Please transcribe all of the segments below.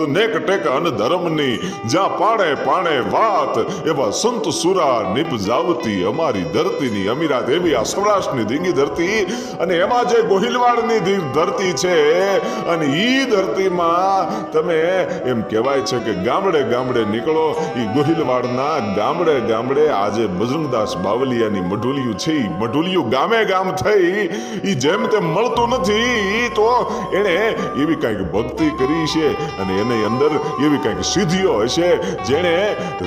નેક ટેક અને ધર્મની જ્યાં પાણે પાણે વાત એવા સંત સુરા નિપજાવતી અમારી ધરતીની અમીરાત એવી આ સૌરાષ્ટ્રની ધીંગી ધરતી અને એમાં જે ગોહિલવાડની ધરતી છે અને ઈ ધરતીમાં તમે એમ કહેવાય છે કે ગામડે ગામડે નીકળો ઈ ગોહિલવાડના ગામડે ગામડે આજે બજરંગદાસ બાવલિયાની મઢુલિયું છે ઈ મઢુલિયું ગામે ગામ થઈ ઈ જેમ તેમ મળતું નથી ઈ તો એને એવી કંઈક ભક્તિ કરી છે અને એની અંદર એવી કંઈક સિદ્ધિઓ હશે જેણે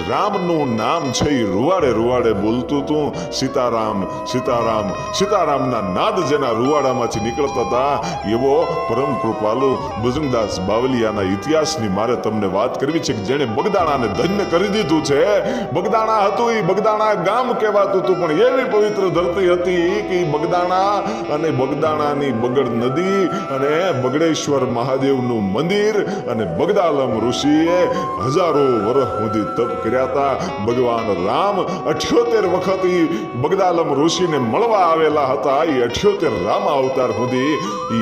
રામનું નામ છે એ રૂવાડે રૂવાડે બોલતું હતું સીતારામ સીતારામ સીતારામના નાદ જેના રૂવાડામાંથી નીકળતા હતા એવો પરમ કૃપાલુ બજરંગદાસ બાવલિયાના ઇતિહાસની મારે તમને વાત કરવી છે કે જેણે બગદાણાને ધન્ય કરી દીધું છે બગદાણા હતું એ બગદાણા ગામ કહેવાતું હતું પણ એવી પવિત્ર ધરતી હતી કે બગદાણા અને બગદાણાની બગડ નદી અને બગડેશ્વર મહાદેવનું મંદિર અને બગદાલમ ઋષિએ હજારો વર્ષ સુધી તપ કર્યા હતા ભગવાન રામ 78 વખત બગદાલમ ઋષિને મળવા આવેલા હતા એ 78 રામ અવતાર સુધી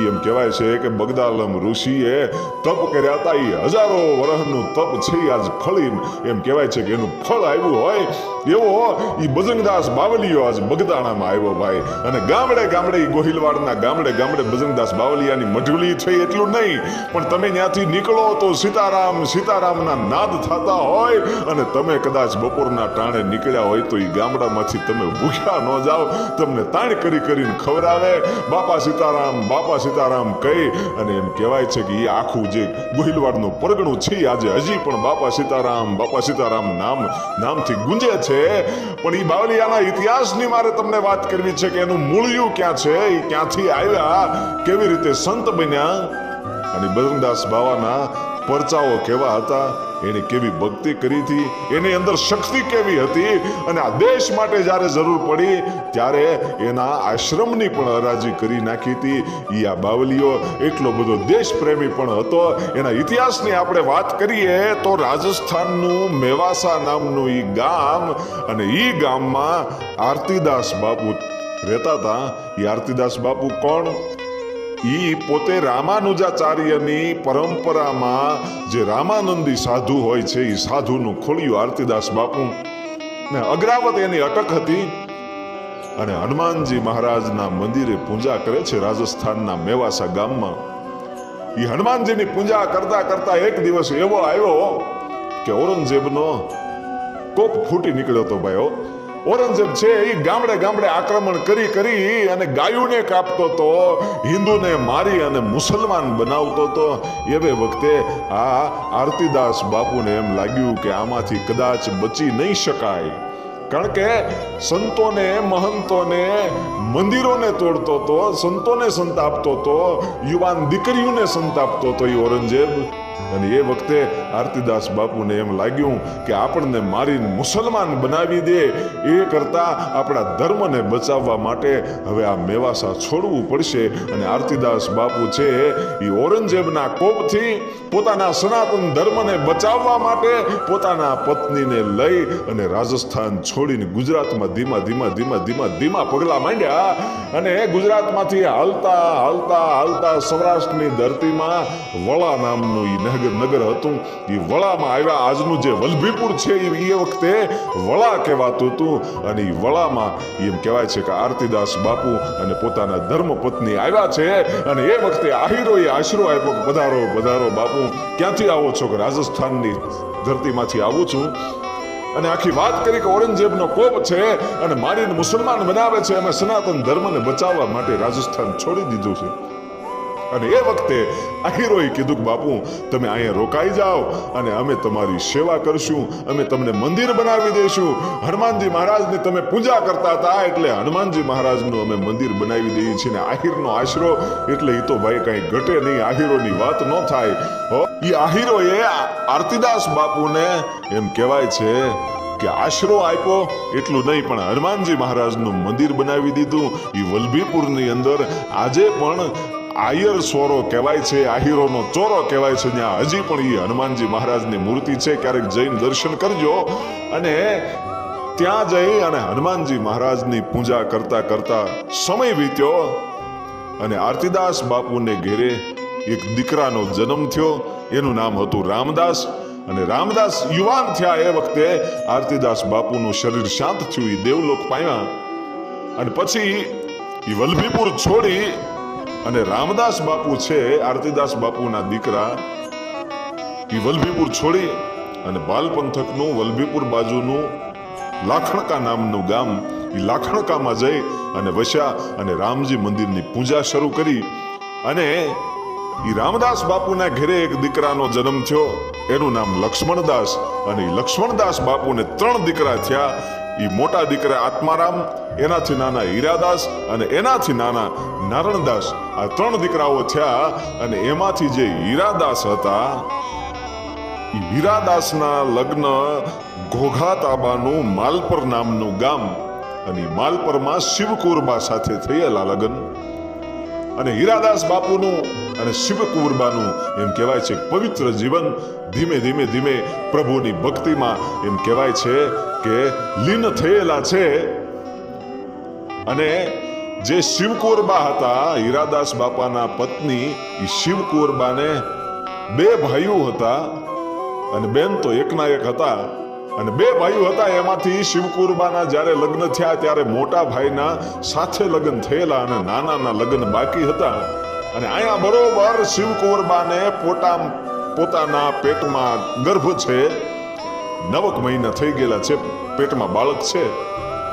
એમ કહેવાય છે કે બગદાલમ ઋષિએ તપ કર્યા હતા એ હજારો વર્ષનું તપ છે આજ ફળી એમ કહેવાય છે કે એનું ફળ આવ્યું હોય એવો એ બજરંગદાસ બાવલિયો આજ બગદાણામાં આવ્યો ભાઈ અને ગામડે ગામડે ગોહિલવાડના ગામડે ગામડે બજરંગદાસ બાવલિયાની મઢુલી થઈ એટલું નહીં પણ તમે ત્યાંથી નીકળો તો સીતારામ સીતારામના નાદ થતા હોય અને તમે કદાચ બપોરના ટાણે નીકળ્યા હોય તો એ ગામડામાંથી તમે ભૂખ્યા ન જાઓ તમને તાણ કરી કરીને ખવડાવે બાપા સીતારામ કહી અને એમ કહેવાય છે કે એ આખું જે ગોહિલવાડનું પરગણું છે આજે હજી પણ બાપા સીતારામ નામથી ગુંજે છે પણ એ બાવલિયાના ઇતિહાસની મારે તમને વાત કરવી છે કે એનું મૂળિયું ક્યાં છે એ ક્યાંથી આવ્યા કેવી રીતે સંત બન્યા અને બજરંગદાસ બાવાના પરચાઓ કેવા હતા એને કેવી ભક્તિ કરી હતી એની અંદર શક્તિ કેવી હતી અને આ દેશ માટે જ્યારે જરૂર પડી ત્યારે એના આશ્રમની પણ હરાજી કરી નાખી હતી એ આ બાવલિયો એટલો બધો દેશ પ્રેમી પણ હતો એના ઇતિહાસની આપણે વાત કરીએ તો રાજસ્થાનનું મેવાસા નામનું એ ગામ અને એ ગામમાં આરતીદાસ બાપુ રહેતા હતા એ આરતીદાસ બાપુ કોણ ઈ પોતે રામાનુજાચાર્યની પરંપરામાં જે રામાનંદી સાધુ હોય છે એ સાધુનું ખોલ્યું આરતીદાસ બાપુ ને અગ્રાવત એની અટક હતી અને હનુમાનજી મહારાજના મંદિરે પૂજા કરે છે રાજસ્થાનના મેવાસા ગામમાં એ હનુમાનજીની પૂજા કરતા કરતા એક દિવસ એવો આવ્યો કે ઔરંગઝેબનો કોપ ફૂટી નીકળ્યો હતો ભાઈઓ ઔરંગઝેબ છે એ ગામડે ગામડે આક્રમણ કરી અને ગાયોને કાપતો હતો હિન્દુને મારી અને મુસલમાન બનાવતો હતો એવે વખતે આ આરતીદાસ બાપુને એમ લાગ્યું કે આમાંથી કદાચ બચી નહીં શકાય કારણ કે સંતોને મહંતોને મંદિરોને તોડતો હતો સંતોને સંતાપતો હતો યુવાન દીકરીઓને સંતાપતો હતો એ ઔરંગઝેબ અને એ વખતે આરતીદાસ બાપુને એમ લાગ્યું કે આપણને મારીને મુસલમાન બનાવી દે એ કરતા આપણા ધર્મને બચાવવા માટે હવે આ મેવાસા છોડવું પડશે અને આરતીદાસ બાપુ છે એ ઔરંગઝેબના કોપથી પોતાના સનાતન ધર્મને બચાવવા માટે પોતાના પત્નીને લઈ અને રાજસ્થાન છોડીને ગુજરાતમાં ધીમા પગલા માંડ્યા અને ગુજરાતમાંથી હાલતા સૌરાષ્ટ્રની ધરતીમાં વળા નામનું નગર હતું એ વળામાં આવ્યા આજનું જે વલભીપુર છે એ વખતે વળા કહેવાતું હતું અને એ વળામાં એમ કહેવાય છે કે આરતીદાસ બાપુ અને પોતાના ધર્મપત્ની આવ્યા છે અને એ વખતે આહિરોએ આશરો આપ્યો કે પધારો બાપુ ક્યાંથી આવો છો કે રાજસ્થાનની ધરતીમાંથી આવું છું અને આખી વાત કરી કે ઔરંગઝેબનો કોપ છે અને મારીને મુસલમાન બનાવે છે અમે સનાતન ધર્મને બચાવવા માટે રાજસ્થાન છોડી દીધું છે અને એ વખતે આહિરોએ કીધું કે બાપુ તમે અહીંયા રોકાઈ જાઓ અને અમે તમારી સેવા કરશું અમે તમને મંદિર બનાવી દઈશું હનુમાનજી મહારાજની તમે પૂજા કરતા હતા એટલે હનુમાનજી મહારાજનું અમે મંદિર બનાવી દઈએ છીએ ને આહિરનો આશરો એટલે એ તો ભાઈ કઈ ઘટે નહીં આહિરોની વાત ન થાય એ આહિરોએ આરતીદાસ બાપુને એમ કહેવાય છે કે આશરો આપ્યો એટલું નહીં પણ હનુમાનજી મહારાજનું મંદિર બનાવી દીધું એ વલભીપુરની અંદર આજે પણ આયર સોરો કહેવાય છે આહિરોનો ચોરો કહેવાય છે ત્યાં હજી પણ એ હનુમાનજી મહારાજની મૂર્તિ છે ક્યારેક જઈને દર્શન કરજો અને ત્યાં જઈ અને હનુમાનજી મહારાજની પૂજા કરતા કરતા સમય વીત્યો અને આરતીદાસ બાપુને ઘેરે એક દીકરાનો જન્મ થયો. એનું નામ હતું રામદાસ. અને રામદાસ યુવાન થયા એ વખતે આરતીદાસ બાપુનું શરીર શાંત થયું, એ દેવલોક પામ્યા. અને પછી એ વલ્લભીપુર છોડી અને રામદાસ બાપુ છે આરતીદાસ બાપુના દીકરા, એ વલ્લભીપુર છોડી અને બાલ પંથકનું વલ્લભીપુર બાજુનું લાખણકા નામનું ગામ, એ લાખણકામાં જઈ અને વસ્યા અને રામજી મંદિરની પૂજા શરૂ કરી. અને એ રામદાસ બાપુના ઘરે એક દીકરાનો જન્મ થયો, એનું નામ લક્ષ્મણદાસ. અને લક્ષ્મણદાસ બાપુને 3 દીકરા થયા. એ મોટા દીકરા આત્મારામ, એનાથી નાના હીરાદાસ અને એનાથી નાના નારણદાસ. આ 3 દીકરાઓ થયા. અને એમાંથી જે હીરાદાસ હતા, એ હીરાદાસના લગ્ન ઘોઘા તાબાનું માલપર નામનું ગામ, અને માલપરમાં શિવકુરબા સાથે થયેલા લગ્ન. અને હીરાદાસ બાપુનું અને શિવકુરબાનું એમ કહેવાય છે પવિત્ર જીવન ધીમે ધીમે ધીમે પ્રભુની ભક્તિમાં એમ કહેવાય છે કે લીન થયેલા છે. અને જે શિવકુરબા હતા, હીરાદાસ બાપાના પત્ની, એ શિવકુરબાને 2 ભાઈઓ હતા અને બેન તો એકના એક હતા. અને 2 ભાઈઓ હતા, એમાંથી શિવકુરબાના જ્યારે લગ્ન થયા ત્યારે મોટા ભાઈના સાથે લગ્ન થયેલા અને નાનાના લગ્ન બાકી હતા. અને અહીંયા બરોબર શિવકુરબાને પોતાના પેટમાં ગર્ભ છે, 9 મહિના થઈ ગયેલા છે, પેટમાં બાળક છે.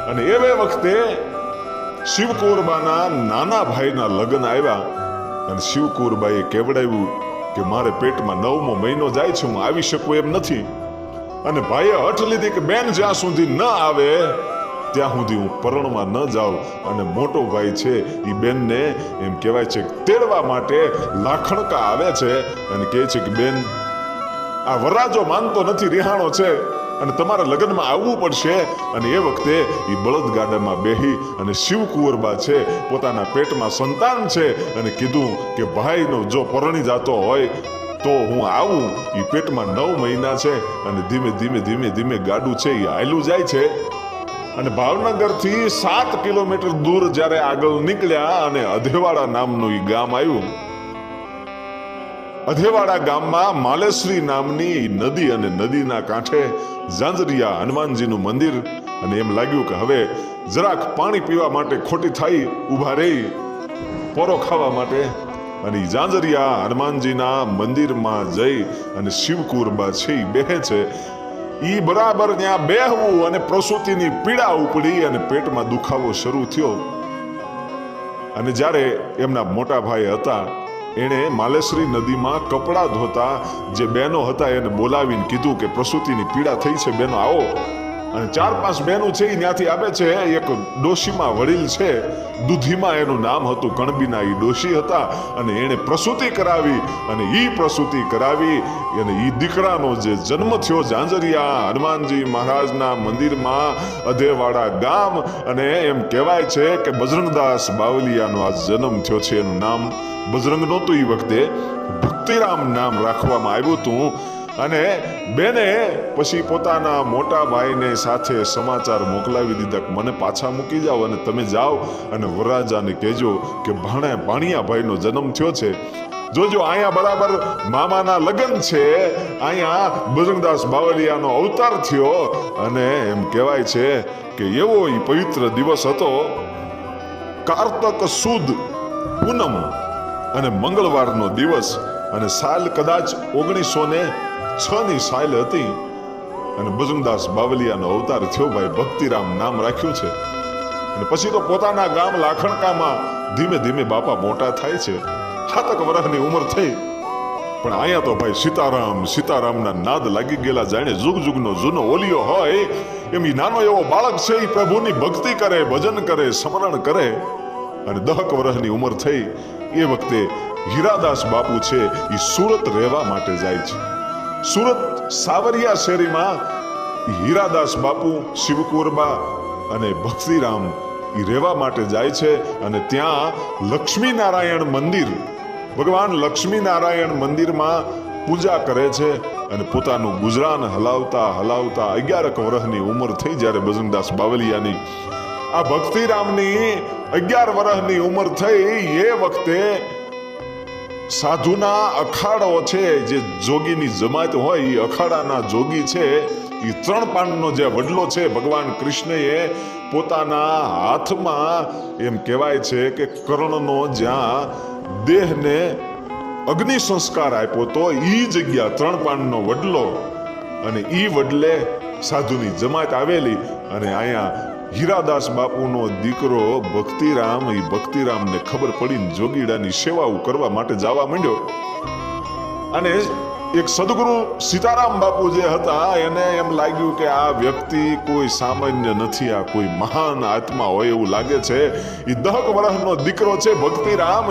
અને એ વખતે શિવકુરબાના નાના ભાઈના લગ્ન આવ્યા. અને શિવકુરબાએ કેવડાવ્યું કે મારે પેટમાં 9મો મહિનો જાય છે, હું આવી શકું એમ નથી. અને ભાઈએ હઠ લીધી કે બેન જ્યાં સુધી ન આવે ત્યાં સુધી હું પરણમાં ન જાઉં. અને મોટો ભાઈ છે એ બેનને એમ કહેવાય છે તેડવા માટે લાખણકા આવે છે અને કહે છે કે બેન, આ વરરાજો માનતો નથી, રિહાણો છે, અને તમારા લગ્નમાં આવવું પડશે. અને એ વખતે એ બળદગાડામાં બેહી અને શિવકુંવરબા છે, પોતાના પેટમાં સંતાન છે, અને કીધું કે ભાઈનો જો પરણી જાતો હોય તો હું આવું. એ પેટમાં 9 મહિના છે. અને ધીમે ધીમે ધીમે ધીમે ગાડું છે એ હાલ્યું જાય છે. અને ભાવનગરથી 7 કિલોમીટર દૂર જ્યારે આગળ નીકળ્યા અને અધેવાડા નામનું એ ગામ આવ્યું. અધેવાડા ગામમાં માલેશ્રી નામની નદી, અને નદીના કાંઠે ઝાંઝરિયા હનુમાનજીનું મંદિર. અને એમ લાગ્યું કે હવે જરાક પાણી પીવા માટે ખોટી થઈ ઊભા રહી પોરો ખાવા માટે. અને ઝાંઝરિયા હનુમાનજીના મંદિરમાં જઈ અને શિવકુરબા છે એ બેહે છે. ઈ બરાબર ત્યાં બેહવું અને પ્રસૂતિની પીડા ઉપડી અને પેટમાં દુખાવો શરૂ થયો. અને જ્યારે એમના મોટા ભાઈ હતા, એણે માલેશ્રી નદીમાં કપડાં ધોતા જે બહેનો હતા એને બોલાવીને કીધું કે પ્રસૂતિની પીડા થઈ છે, બહેનો આવો. અને 4-5 બહેનો છે એ ત્યાંથી આવે છે. એક ડોશીમાં વડીલ છે, દૂધીમાં એનું નામ હતું, કણબીના એ ડોશી હતા. અને એણે પ્રસૂતિ કરાવી. અને ઈ પ્રસૂતિ કરાવી અને ઈ દીકરાનો જે જન્મ થયો ઝાંઝરિયા હનુમાનજી મહારાજના મંદિરમાં, અધેવાડા ગામ. અને એમ કહેવાય છે કે બજરંગદાસ બાવલિયાનો આ જન્મ થયો છે. એનું નામ બજરંગ નહોતું, એ વખતે ભક્તિરામ નામ રાખવામાં આવ્યું હતું. અને બેને પછી પોતાના મોટા ભાઈને સાથે સમાચાર મોકલાવી દીધા કે મને પાછા મૂકી જાઓ અને તમે જાઓ અને વરરાજાને કહેજો કે ભાણિયા ભાઈનો જન્મ થયો છે. જોજો અહીંયા બરાબર મામાના લગ્ન છે, અહીંયા બજરંગદાસ બાવલિયાનો અવતાર થયો. અને એમ કહેવાય છે કે એવો એ પવિત્ર દિવસ હતો, કારતક સુદ પૂનમ અને મંગળવારનો દિવસ. અને સાલ કદાચ 1906ની સાલ હતી. અને બજરંગદાસ બાવલિયાનો અવતાર થયો. ભાઈ ભક્તિરામ નામ રાખ્યું છે. અને પછી તો પોતાના ગામ લાખણકામાં ધીમે ધીમે બાપા મોટા થાય છે. 7 વર્ષની ઉંમર થઈ. પણ અહીંયા તો ભાઈ સીતારામ સીતારામના નાદ લાગી ગયેલા, જાણે જુગ જુગનો જૂનો ઓલિયો હોય એમ ઈ નાનો એવો બાળક છે, એ પ્રભુની ભક્તિ કરે, ભજન કરે, સ્મરણ કરે. અને 10 વર્ષની ઉંમર થઈ એ વખતે હીરાદાસ બાપુ છે એ સુરત રહેવા માટે જાય છે. સુરત સાવરિયા શેરીમાં હીરાદાસ બાપુ, શિવકુરબા અને ભક્તિરામ એ રહેવા માટે જાય છે. અને ત્યાં લક્ષ્મીનારાયણ મંદિર, ભગવાન લક્ષ્મીનારાયણ મંદિરમાં પૂજા કરે છે. અને પોતાનું ગુજરાન હલાવતા હલાવતા 11 વર્ષની ઉંમર થઈ જ્યારે બજરંગદાસ બાવલિયાની, આ ભક્તિરામની 11 વર્ષની ઉંમર થઈ એ વખતે સાધુના અખાડો છે, જે જોગીની જમાત હોય એ અખાડાના જોગી છે, એ 3 પાનનો જે વડલો છે ભગવાન કૃષ્ણએ પોતાના હાથમાં એમ કહેવાય છે કે કર્ણનો જ્યાં દેહને અગ્નિ સંસ્કાર આપ્યો તો એ જગ્યા 3 પાનનો વડલો, અને એ વડલે સાધુની જમાત આવેલી. અને અહીંયા હીરાદાસ બાપુનો દીકરો ભક્તિરામ, એ ભક્તિરામને ખબર પડીને જોગીડાની સેવાઓ કરવા માટે જવા માંડ્યો. અને એક સદગુરુ સીતારામ બાપુ જે હતા એને એમ લાગ્યું કે આ વ્યક્તિ કોઈ સામાન્ય નથી, આ કોઈ મહાન આત્મા હોય એવું લાગે છે. એ 10 વર્ષનો દીકરો છે ભક્તિરામ,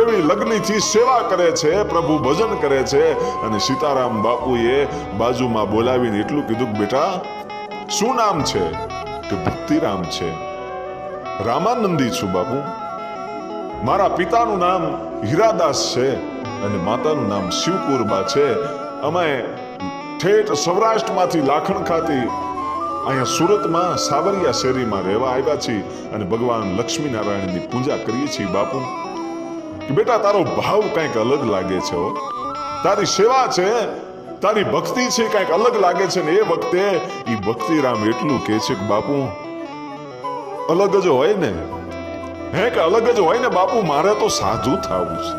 એવી લગ્નથી સેવા કરે છે, પ્રભુ ભજન કરે છે. અને સીતારામ બાપુએ બાજુમાં બોલાવીને એટલું કીધું કે બેટા શું નામ છે? કે ભક્તિરામ છે. રામાનંદી છું બાપુ. મારા પિતાનું નામ હીરાદાસ છે અને માતાનું નામ શિવકુરબા છે. અમે ઠેઠ સૌરાષ્ટ્રમાંથી લાખણ ખાતી અહીંયા સુરતમાં સાવરિયા શેરીમાં રહેવા આવ્યા છીએ અને ભગવાન લક્ષ્મીનારાયણની પૂજા કરીએ છીએ બાપુ. કે બેટા તારો ભાવ કંઈક અલગ લાગે છે, તારી સેવા છે, તારી ભક્તિ છે કંઈક અલગ લાગે છે. ને એ વખતે એ ભક્તિરામ એટલું કહે છે કે બાપુ અલગ જ હોય ને, હે કે અલગ જ હોય ને બાપુ, મારે તો સાધુ થવું છે,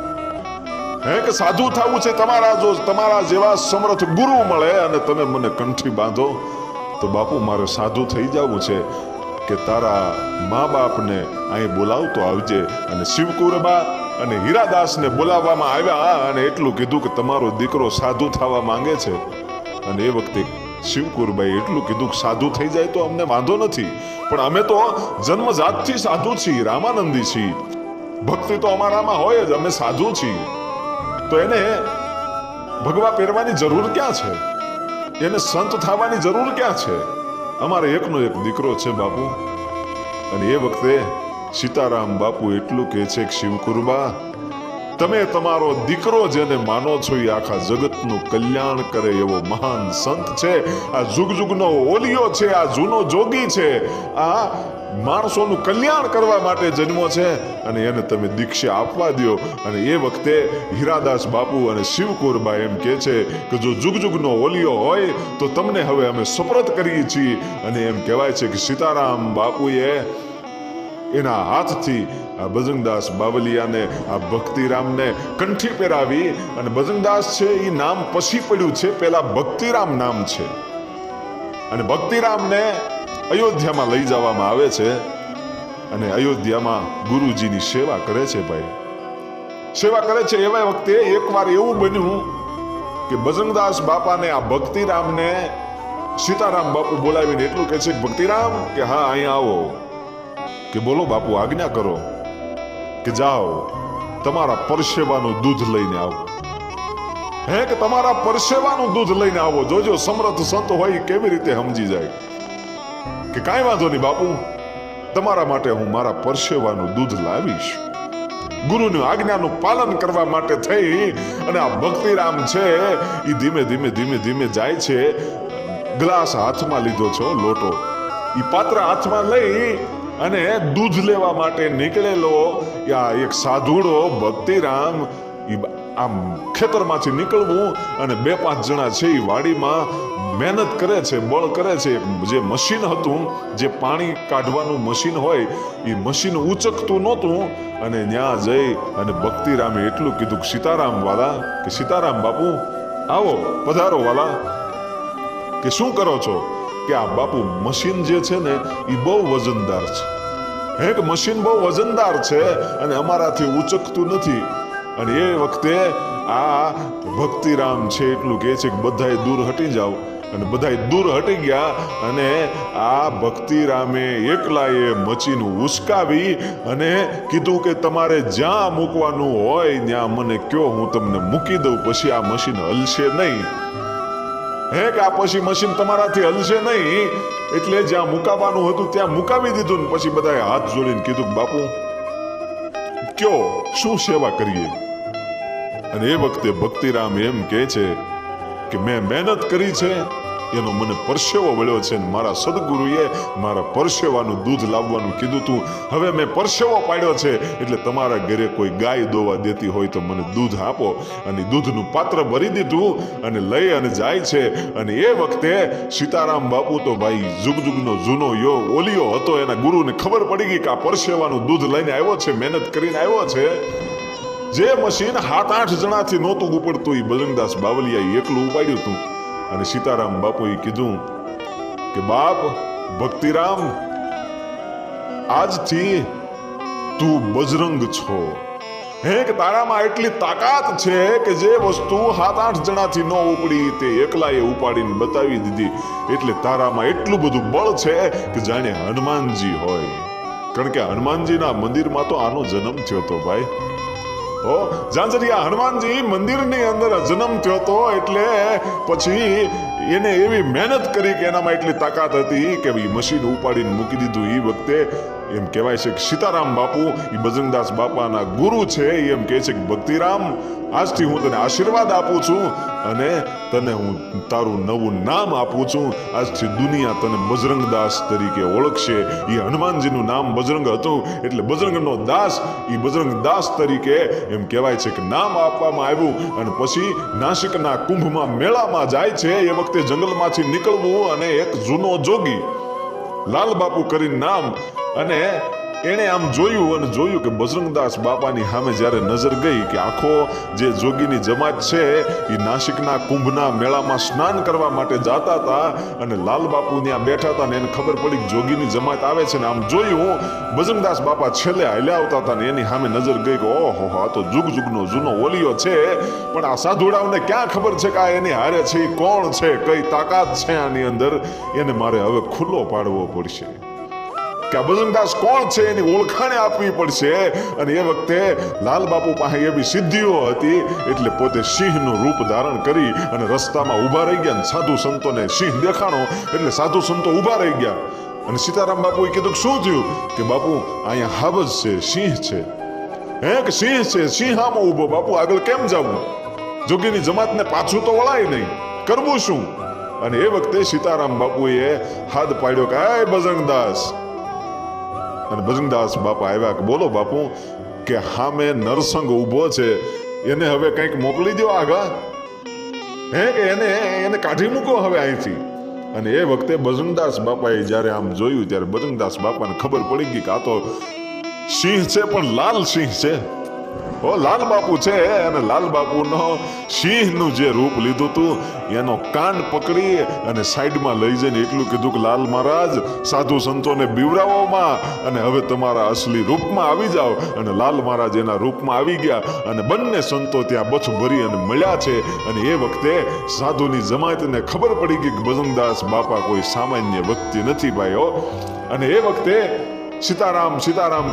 હે કે સાધુ થવું છે. તમારા જેવા સમર્થ ગુરુ મળે અને તમે મને કંઠી બાંધો તો બાપુ મારે સાધુ થઈ જવું છે. કે તારા મા બાપને અહીં બોલાવતો આવજે. અને શિવકુરબા અને હીરાદાસને બોલાવવામાં આવ્યા અને એટલું કીધું કે તમારો દીકરો સાધુ થવા માંગે છે. અને એ વખતે શિવકુરબાઈ એટલું કીધું કે સાધુ થઈ જાય તો અમને વાંધો નથી, પણ અમે તો જન્મજાતથી સાધુ છીએ, રામાનંદી છીએ, ભક્તિ તો અમારામાં હોય જ, અમે સાધુ છીએ. તો એને ભગવા પહેરવાની જરૂર ક્યાં છે? એને સંત થવાની જરૂર ક્યાં છે? અમારે એકનો એક દીકરો છે બાપુ. અને એ વખતે સીતારામ બાપુ એટલું કહે છે કે શિવકુરબા તમે તમારો દીકરો જેને માનો છો એ આખા જગતનું કલ્યાણ કરે એવો મહાન સંત છે, આ જુગ જુગનો ઓલિયો છે, આ જૂનો જોગી છે, આ માણસોનું કલ્યાણ કરવા માટે જન્મો છે, અને એને તમે દીક્ષા આપવા દો. અને એ વખતે હીરાદાસ બાપુ અને શિવકુરબા એમ કહે છે કે જો જુગ જુગનો ઓલિયો હોય તો તમને હવે અમે સુપ્રત કરીએ છીએ. અને એમ કહેવાય છે કે સીતારામ બાપુએ એના હાથથી આ બજરંગદાસ બાવલિયાને, આ ભક્તિરામને કંઠી પહેરાવી. અને બજરંગદાસ છે એ નામ પછી પડ્યું છે, પેલા ભક્તિરામ નામ છે. અને ભક્તિરામને અયોધ્યામાં લઈ જવામાં આવે છે અને અયોધ્યામાં ગુરુજીની સેવા કરે છે. ભાઈ સેવા કરે છે. એવા વખતે એકવાર એવું બન્યું કે બજરંગદાસ બાપાને આ ભક્તિરામને સીતારામ બાપુ બોલાવીને એટલું કહે છે કે ભક્તિરામ કે હા અહીંયા આવો. કે બોલો બાપુ આજ્ઞા કરો. કે જાઓ તમારા પરસેવાનું દૂધ લઈને આવો. હે કે તમારા પરસેવાનું દૂધ લઈને આવો. જોજો સમર્થ સંત હોય કેવી રીતે સમજી જાય કે કાંઈ વાંધો નહીં બાપુ, તમારા માટે હું મારા પરસેવાનું દૂધ લાવીશ. ગુરુની આજ્ઞાનું પાલન કરવા માટે થઈ અને આ ભક્તિરામ છે એ ધીમે ધીમે ધીમે ધીમે જાય છે. ગ્લાસ હાથમાં લીધો છે, લોટો, એ પાત્ર હાથમાં લઈ અને દૂધ લેવા માટે નીકળેલો આ એક સાધુડો ભક્તિરામ આમ ખેતરમાંથી નીકળવું અને 2-5 જણા છે એ વાડીમાં મહેનત કરે છે, બળ કરે છે. જે મશીન હતું, જે પાણી કાઢવાનું મશીન હોય, એ મશીન ઉચકતું નહોતું. અને ત્યાં જઈ અને ભક્તિરામે એટલું કીધું કે સીતારામ વાલા, કે સીતારામ બાપુ આવો પધારો વાલા. કે શું કરો છો? કે આ બાપુ મશીન જે છે ને એ બહુ વજનદાર છે. હે કે મશીન બહુ વજનદાર છે અને અમારાથી ઉચકતું નથી. અને એ વખતે આ ભક્તિરામ છે એટલું કહે છે કે બધાય દૂર હટી જાઓ. અને બધાય દૂર હટી ગયા. અને આ ભક્તિરામે એકલાએ મશીન ઉસકાવી અને કીધું કે તમારે જ્યાં મૂકવાનું હોય ત્યાં મને કયો, હું તમને મૂકી દઉં. પછી આ મશીન હલશે નહીં. હે કે આ પછી મશીન તમારાથી હલશે નહીં. એટલે જ્યાં મુકાવાનું હતું ત્યાં મુકાવી દીધું. ને પછી બધાએ હાથ જોડીને કીધું કે બાપુ કયો શું સેવા કરીએ. અને એ વખતે ભક્તિરામ એમ કહે છે કે મેં મહેનત કરી છે એનો મને પરસેવો વળ્યો છે. મારા સદગુરુએ મારા પરસેવાનું દૂધ લાવવાનું કીધું તું. હવે મેં પરસેવો પાડ્યો છે, એટલે તમારા ઘરે કોઈ ગાય દોવા દેતી હોય તો મને દૂધ આપો. અને દૂધનું પાત્ર ભરી દીધું અને લઈ અને જાય છે. અને એ વખતે સીતારામ બાપુ તો ભાઈ જુગનો જૂનો ઓલિયો હતો. એના ગુરુને ખબર પડી ગઈ કે આ પરસેવાનું દૂધ લઈને આવ્યો છે, મહેનત કરીને આવ્યો છે. જે મશીન 7-8 જણાથી નહોતું ઉપડતું, એ બજરંગદાસ બાવલિયાએ એકલું ઉપાડ્યું હતું. અને સીતારામ બાપુએ કીધું કે બાપ ભક્તિરામ, આજથી તું બજરંગ છો. હે કે તારામાં એટલી તાકાત છે કે જે વસ્તુ 7-8 જણાથી ન ઉપડી તે એકલાએ ઉપાડીને બતાવી દીધી. એટલે તારામાં એટલું બધું બળ છે કે જાણે હનુમાનજી હોય. કારણ કે હનુમાનજીના મંદિરમાં તો આનો જન્મ થયો હતો ભાઈ. જાંજરિયા હનુમાનજી મંદિરની અંદર જન્મ થયો હતો. એટલે પછી એને એવી મહેનત કરી કે એનામાં એટલી તાકાત હતી કે મશીન ઉપાડીને મૂકી દીધું. એ વખતે એમ કહેવાય છે કે સીતારામ બાપુ એ બજરંગદાસ બાપાના ગુરુ છે. એમ કહે છે કે ભક્તિરામ, આજથી હું તને આશીર્વાદ આપું છું અને તને હું તારું નવું નામ આપું છું. આજથી દુનિયા તને બજરંગદાસ તરીકે ઓળખશે. એ હનુમાનજીનું નામ બજરંગ હતું, એટલે બજરંગનો દાસ, એ બજરંગદાસ તરીકે એમ કહેવાય છે કે નામ આપવામાં આવ્યું. અને પછી નાસિકના કુંભમાં મેળામાં જાય છે. એ વખતે જંગલમાંથી નીકળવું અને એક જૂનો જોગી લાલ બાપુ કરીને નામ, અને એણે આમ જોયું કે બજરંગદાસ બાપાની સામે જ્યારે નજર ગઈ કે આખો જે જોગીની જમાત છે એ નાસિકના કુંભના મેળામાં સ્નાન કરવા માટે જતા હતા. અને લાલ બાપુ ત્યાં બેઠા હતા ને એને ખબર પડી કે જોગીની જમાત આવે છે. ને આમ જોયું બજરંગદાસ બાપા છેલ્લે હાલ્યા આવતા હતા ને એની સામે નજર ગઈ કે ઓહો, આ તો જુગનો જૂનો ઓલિયો છે. પણ આ સાધુડાઓને ક્યાં ખબર છે કે આ એની હારે છે, એ કોણ છે, કઈ તાકાત છે આની અંદર, એને મારે હવે ખુલ્લો પાડવો પડશે કે આ બજરંગદાસ કોણ છે, એની ઓળખાણ આપવી પડશે. અને એ વખતે લાલ બાપુ પાસે એવી સિદ્ધિઓ હતી એટલે પોતે સિંહનું રૂપ ધારણ કરી અને રસ્તામાં ઊભા રહી ગયા. સાધુ સંતોને સિંહ દેખાણો એટલે સાધુ સંતો ઊભા રહી ગયા. અને સીતારામ બાપુએ કીધું શું થયું? કે બાપુ અહીંયા હાવજ છે, સિંહ છે. હે કે સિંહ છે, સિંહ આમાં ઊભો, બાપુ આગળ કેમ જવું? જોગીની જમાતને પાછું તો વળાય નહીં, કરવું શું? અને એ વખતે સીતારામ બાપુએ હાથ પાડ્યો કે હે બજરંગદાસ. અને બજરંગદાસ બાપા આવ્યા કે બોલો બાપુ, કે હામે નરસંગ ઊભો છે, એને હવે કંઈક મોકલી દો આગળ. હે કે એને કાઢી મૂકો હવે અહીંથી. અને એ વખતે બજરંગદાસ બાપાએ જ્યારે આમ જોયું ત્યારે બજરંગદાસ બાપાને ખબર પડી ગઈ કે આ તો સિંહ છે, પણ લાલ સિંહ છે. લાલ બાપુ છે. અને લાલ બાપુનો સિંહનું જે રૂપ લીધું હતું એનો કાન પકડી અને સાઈડમાં લઈ જઈને એટલું કીધું કે લાલ મહારાજ, સાધુ સંતોને બીવરાવોમાં અને હવે તમારા અસલી રૂપમાં આવી જાઓ. અને લાલ મહારાજ એના રૂપમાં આવી ગયા અને બંને સંતો ત્યાં બથ ભરી અને મળ્યા છે. અને એ વખતે સાધુની જમાતને ખબર પડી ગઈ કે બજરંગદાસ બાપા કોઈ સામાન્ય વ્યક્તિ નથી ભાઈઓ. અને એ વખતે સીતારામ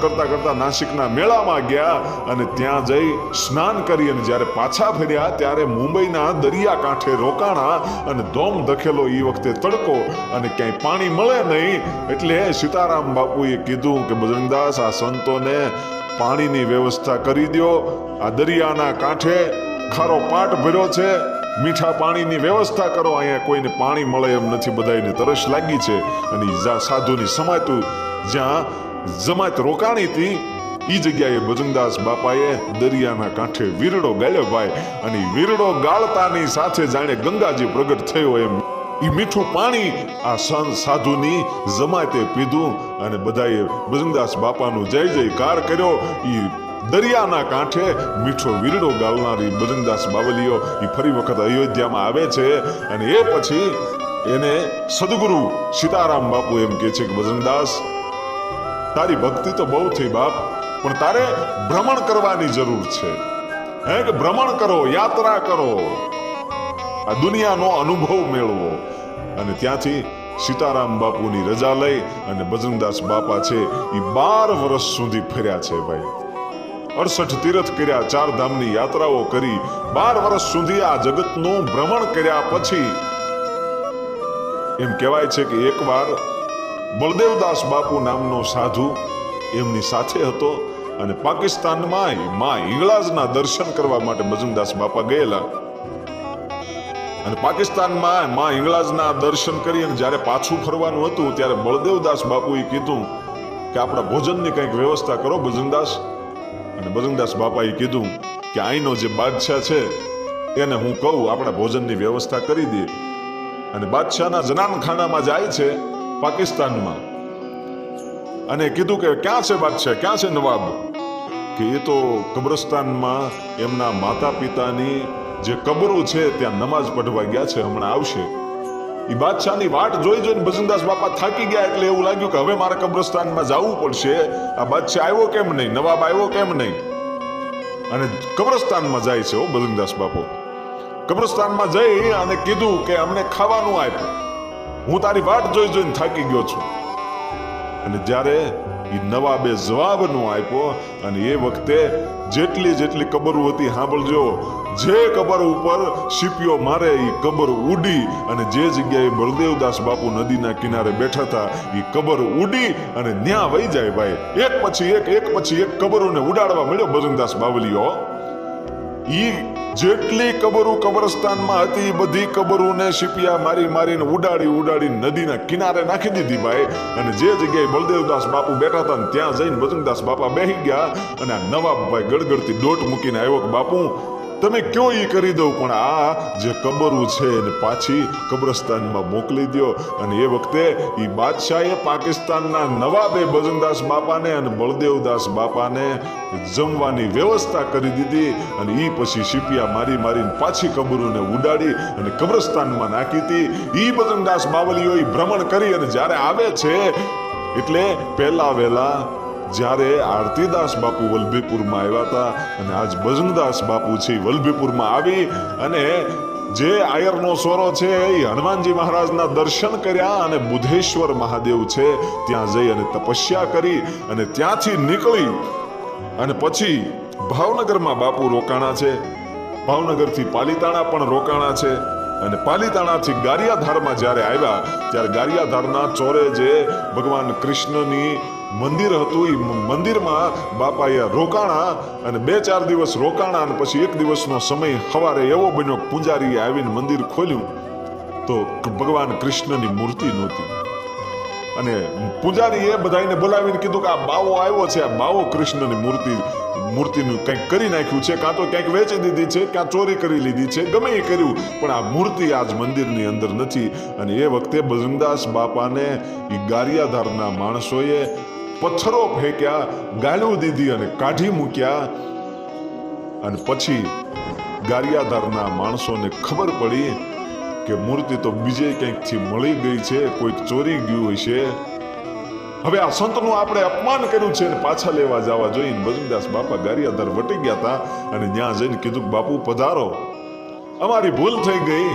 કરતા નાસિકના મેળામાં ગયા અને ત્યાં જઈ સ્નાન કરી. અને જ્યારે પાછા ફર્યા ત્યારે મુંબઈના દરિયા કાંઠે રોકાણા. અને ધોમ ધખેલો એ વખતે તડકો અને ક્યાંય પાણી મળે નહીં. એટલે સીતારામ બાપુએ કીધું કે બજરંગદાસ, આ સંતોને પાણીની વ્યવસ્થા કરી દો. આ દરિયાના કાંઠે ખારો પાટ ભર્યો છે, મીઠા પાણીની વ્યવસ્થા કરો. અહીંયા કોઈને પાણી મળે એમ નથી, બધાને તરસ લાગી છે. અને સાધુની સમાતું જ્યાં જમાત રોકાણી હતી એ જગ્યાએ બજરંગદાસ બાપાએ દરિયાના કાંઠે વીરડો ગાળ્યો ભાઈ. અને વીરડો ગાળતાની સાથે જાણે ગંગાજી પ્રગટ થયો એમ એ મીઠું પાણી આ સંત સાધુની જમાતે પીધું. અને બધાએ બજરંગદાસ બાપાનું જય જયકાર કર્યો. એ દરિયાના કાંઠે મીઠો વીરડો ગાળનારી બજરંગદાસ બાવલીઓ એ ફરી વખત અયોધ્યામાં આવે છે. અને એ પછી એને સદગુરુ સીતારામ બાપુ એમ કહે છે કે બજરંગદાસ, તારી ભક્તિ તો બહુ થઈ બાપ, પણ તારે ભ્રમણ કરવાની જરૂર છે. હે કે ભ્રમણ કરો, યાત્રા કરો, આ દુનિયાનો અનુભવ મેળવો. અને ત્યાંથી સીતારામ બાપુની રજા લઈ અને બજરંગદાસ બાપા છે એ 12 વર્ષ સુધી ફર્યા છે ભાઈ. 68 તીર્થ કર્યા, 4 ધામની યાત્રાઓ કરી, 12 વર્ષ સુધી આ જગતનું ભ્રમણ કર્યા. પછી એમ કહેવાય છે કે એકવાર બળદેવદાસ બાપુ નામનો સાધુ એમની સાથે હતો. અને પાકિસ્તાનમાં માં હિંગળાજના દર્શન કરવા માટે બજરંગદાસ બાપા ગયેલા. અને પાકિસ્તાનમાં માં હિંગળાજના દર્શન કરી અને જ્યારે પાછું ફરવાનું હતું ત્યારે બળદેવદાસ બાપુએ કીધું કે આપણા ભોજનની કંઈક વ્યવસ્થા કરો બજરંગદાસ. અને બજરંગદાસ બાપાએ કીધું કે અહીંનો જે બાદશાહ છે એને હું કહું આપણા ભોજનની વ્યવસ્થા કરી દે. અને બાદશાહના જનાનખાનામાં જાય છે પાકિસ્તાનમાં અને કીધું કે ક્યાં છે બાદશાહ, ક્યાં છે નવાબ? કે એ તો કબ્રસ્તાનમાં એમના માતા પિતાની જે કબરો છે ત્યાં નમાઝ પઢવા ગયા છે, હમણાં આવશે. એ બાદશાહની વાટ જોઈ જોઈને બજરંગદાસ બાપા થાકી ગયા એટલે એવું લાગ્યું કે હવે મારે કબ્રસ્તાનમાં જવું પડશે. આ બાદશાહ આવ્યો કેમ નહીં, નવાબ આવ્યો કેમ નહીં? અને કબ્રસ્તાનમાં જાય છે બજરંગદાસ બાપુ. કબ્રસ્તાનમાં જઈ અને કીધું કે અમને ખાવાનું આપ, હું તારી વાટ જોઈ જોઈને થાકી ગયો છું. અને જ્યારે એ નવાબે જવાબ નો આપ્યો અને એ વખતે જેટલી કબરો હતી સાંભળજો, જે કબર ઉપર શીપીઓ મારે એ કબર ઉડી અને જે જગ્યાએ બળદેવદાસ બાપુ નદીના કિનારે બેઠા હતા એ કબર ઉડી અને ન્યા વહી જાય ભાઈ. એક પછી એક કબરોને ઉડાડવા મળ્યો બજરંગદાસ બાવલીઓ. ઈ જેટલી કબરો કબ્રસ્તાનમાં હતી બધી કબરોને શીપિયા મારીને ઉડાડી નદીના કિનારે નાખી દીધી ભાઈ. અને જે જગ્યાએ બળદેવદાસ બાપુ બેઠા હતા ને ત્યાં જઈને બજરંગદાસ બાપા બેસી ગયા અને આ નવાબભાઈ ગડગડતી દોટ મૂકીને આવ્યો કે બાપુ તમે કયો ઈ કરી દઉં, પણ આ જે કબરો છે એને પાછી કબ્રસ્તાનમાં મોકલી દો. અને એ વખતે એ બાદશાહે પાકિસ્તાનના નવાબે બજરંગદાસ બાપાને અને બળદેવદાસ બાપાને જમવાની વ્યવસ્થા કરી દીધી. અને એ પછી શીપિયા મારીને પાછી કબરોને ઉડાડી અને કબ્રસ્તાનમાં નાખી હતી. એ બજરંગદાસ બાવલીઓ ભ્રમણ કરી અને જ્યારે આવે છે એટલે પહેલા વહેલા જ્યારે આરતીદાસ બાપુ વલ્લભીપુરમાં આવ્યા હતા અને આજ બજરંગદાસ બાપુ છે વલ્લભીપુરમાં આવી અને જે આયરનો સોરો છે એ હનુમાનજી મહારાજના દર્શન કર્યા અને બુધેશ્વર મહાદેવ છે ત્યાં જઈ અને તપસ્યા કરી અને ત્યાંથી નીકળી અને પછી ભાવનગરમાં બાપુ રોકાણા છે. ભાવનગરથી પાલીતાણા પણ રોકાણા છે. અને પાલીતાણાથી ગારિયાધારમાં જ્યારે આવ્યા ત્યારે ગારિયાધારના ચોરે જે ભગવાન કૃષ્ણની મંદિર હતું એ મંદિરમાં બાપાએ રોકાણા અને 2-4 દિવસ રોકાણા. અને પછી એક દિવસનો સમય સવારે એવો બન્યો પૂજારીએ આવીને મંદિર ખોલ્યું તો ભગવાન કૃષ્ણની મૂર્તિ નહોતી. અને પૂજારીએ બધાને બોલાવીને કીધું કે આ બાવો આવ્યો છે, આ બાવો કૃષ્ણની મૂર્તિનું કંઈક કરી નાખ્યું છે, કાં તો ક્યાંક વેચી દીધી છે, ક્યાં ચોરી કરી લીધી છે, ગમે એ કર્યું, પણ આ મૂર્તિ આજ મંદિરની અંદર નથી. અને એ વખતે બજરંગદાસ બાપાને એ ગારિયાધારના માણસોએ પથ્થરો ફેંક્યા, ગાળું દીધી અને કાઢી મૂક્યા. અને પછી ગારિયાધારના માણસોને ખબર પડી કે મૂર્તિ તો બીજે ક્યાંકથી મળી ગઈ છે, કોઈક ચોરી ગયું હશે. હવે આ સંતનું આપણે અપમાન કર્યું છે અને પાછા લેવા જવા જોઈને બજરંગદાસ બાપા ગારિયાધાર વટી ગયા હતા. અને ત્યાં જઈને કીધું કે બાપુ પધારો, અમારી ભૂલ થઈ ગઈ,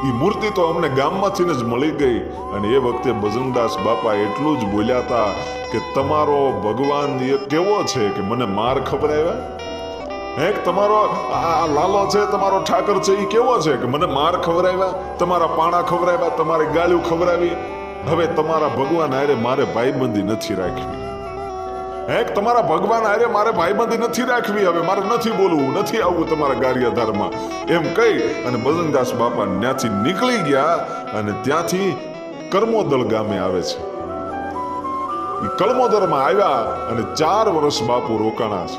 એ મૂર્તિ તો અમને ગામમાંથી જ મળી ગઈ. અને એ વખતે બજરંગદાસ બાપા એટલું જ બોલ્યા હતા કે તમારો ભગવાન એ કેવો છે કે મને માર ખવડાવ્યા? હે તમારો આ લાલો છે, તમારો ઠાકર છે, એ કેવો છે કે મને માર ખવડાવ્યા, તમારા પાણા ખવડાવ્યા, તમારી ગાળ્યું ખવડાવી? હવે તમારા ભગવાન હારે મારે ભાઈબંધી નથી રાખવી. હે તમારા ભગવાન હારે મારે ભાઈબંધી નથી રાખવી, હવે મારે નથી બોલવું, નથી આવવું તમારા ગારિયાધારમાં, એમ કહી અને બજરંગદાસ બાપા ત્યાંથી નીકળી ગયા. અને ત્યાંથી કર્મોદળ ગામે આવે છે. એ કળમોદરમાં આવ્યા અને 4 વર્ષ બાપુ રોકાણા છે.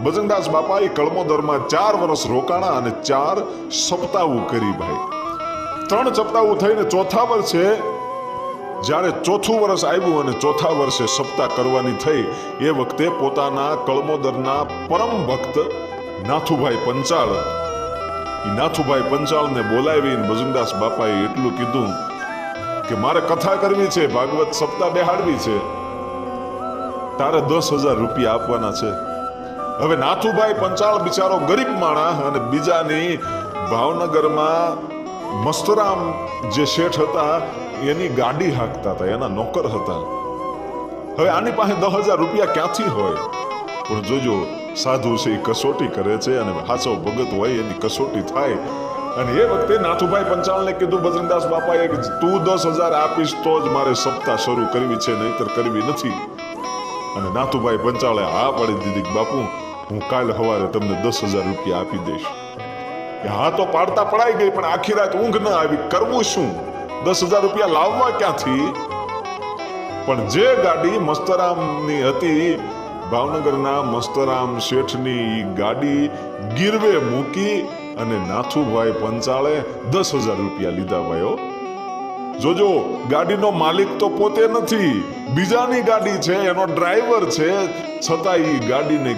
બજરંગદાસ બાપા એ કળમોદરમાં 4 વર્ષ રોકાણા અને 4 સપ્તાહો કરી ભાઈ. 3 સપ્તાહો થઈને ચોથા વર્ષે જ્યારે ચોથું વર્ષ આવ્યું અને ચોથા વર્ષે સપ્તાહ કરવાની થઈ એ વખતે પોતાના કળમોદરના પરમ ભક્ત નાથુભાઈ પંચાળ, એ નાથુભાઈ પંચાળને બોલાવીને બજરંગદાસ બાપાએ એટલું કીધું કે મારે કથા કરવી છે, ભાગવત સપ્તાહ બેહાડવી છે, તારે 10,000 રૂપિયા આપવાના છે. હવે નાથુભાઈ પંચાળ બિચારો ગરીબ માણસ અને બીજાની ભાવનગરમાં મસ્તરામ જે શેઠ હતા એની ગાડી હાંકતા હતા, એના નોકર હતા. હવે આની પાસે 10,000 રૂપિયા ક્યાંથી હોય? પણ જોજો સાધુ છે એ કસોટી કરે છે અને હાચો ભગત હોય એની કસોટી થાય. અને એ વખતે નાથુભાઈ પંચાળને કીધું બજરંગદાસ બાપાએ કે તું 10,000 આપીશ તો જ મારે સપ્તાહ શરૂ કરવી છે, નહીતર કરવી નથી. અને નાથુભાઈ પંચાળે હા પાડી દીધી કે બાપુ હું કાલ સવારે તમને 10,000 રૂપિયા આપી દઈશ. કે હા તો પાડતા પડાઈ ગઈ, પણ આખી રાત ઊંઘ ન આવી, કરવું શું? 10,000 રૂપિયા લાવવા ક્યાંથી? પણ જે ગાડી મસ્તરામની હતી, ભાવનગરના મસ્તરામ શેઠની ગાડી ગીરવે મૂકી અને નાથુભાઈ પંચાળે 10,000 રૂપિયા લીધા ભાઈઓ. જોજો, ગાડીનો માલિક તો પોતે નથી, બીજાની ગાડી છે, એનો ડ્રાઈવર છે, છતાં એ ગાડીને